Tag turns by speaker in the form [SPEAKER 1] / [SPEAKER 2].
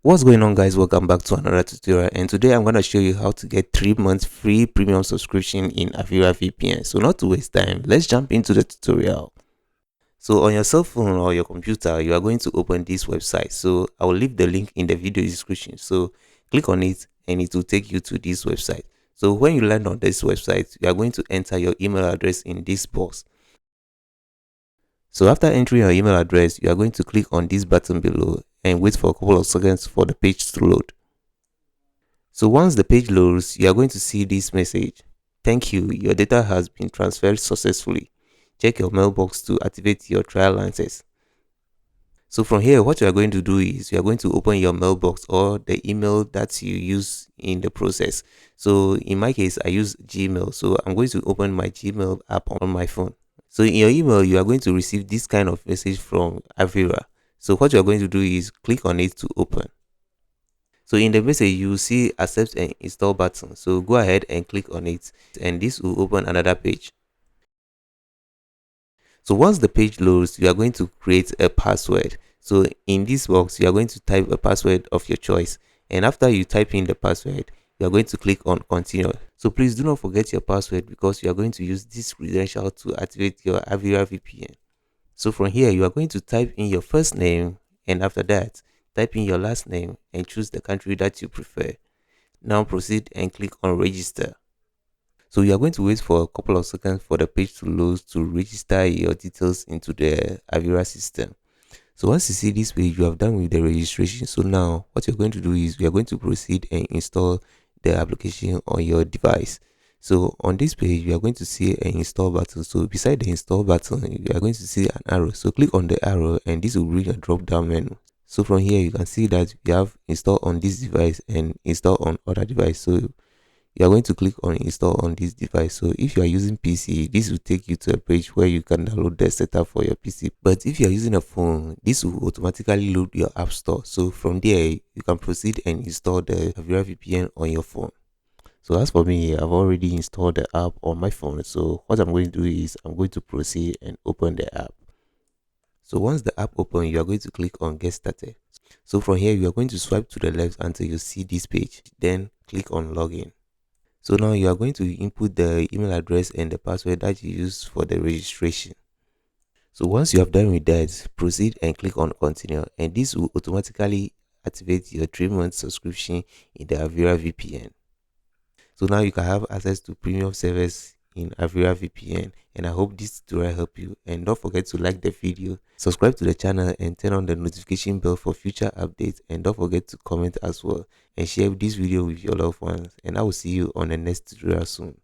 [SPEAKER 1] What's going on, guys? Welcome back to another tutorial, and today I'm going to show you how to get 3 months free premium subscription in Avira VPN. So not to waste time, let's jump into the tutorial. So on your cell phone or your computer, you are going to open this website. So I will leave the link in the video description, so click on it and it will take you to this website. So when you land on this website, you are going to enter your email address in this box. So after entering your email address, you are going to click on this button below and wait for a couple of seconds for the page to load. So once the page loads, you are going to see this message: "Thank you, your data has been transferred successfully. Check your mailbox to activate your trial access." So from here, what you are going to do is you are going to open your mailbox or the email that you use in the process. So in my case, I use Gmail. So I'm going to open my Gmail app on my phone. So in your email, you are going to receive this kind of message from Avira. So what you are going to do is click on it to open. So in the message, you will see accept and install button. So go ahead and click on it, and this will open another page. So once the page loads, you are going to create a password. So in this box, you are going to type a password of your choice. And after you type in the password, you are going to click on continue. So please do not forget your password, because you are going to use this credential to activate your Avira VPN. So from here, you are going to type in your first name, and after that, type in your last name and choose the country that you prefer. Now proceed and click on register. So you are going to wait for a couple of seconds for the page to load to register your details into the Avira system. So once you see this page, you have done with the registration. So now what you're going to do is we are going to proceed and install the application on your device. So on this page, you are going to see an install button. So beside the install button, you are going to see an arrow. So click on the arrow and this will bring a drop down menu. So from here, you can see that you have install on this device and install on other device. So you are going to click on install on this device. So if you are using PC, this will take you to a page where you can download the setup for your PC. But if you are using a phone, this will automatically load your app store. So from there, you can proceed and install the Avira VPN on your phone. So as for me, I've already installed the app on my phone. So what I'm going to do is I'm going to proceed and open the app. So once the app opens, you are going to click on get started. So from here, you are going to swipe to the left until you see this page. Then click on login. So now you are going to input the email address and the password that you use for the registration. So once you have done with that, proceed and click on continue, and this will automatically activate your 3 month subscription in the Avira VPN. So now you can have access to premium service in Avira VPN, and I hope this tutorial helped you. And don't forget to like the video, subscribe to the channel, and turn on the notification bell for future updates. And don't forget to comment as well and share this video with your loved ones. And I will see you on the next tutorial soon.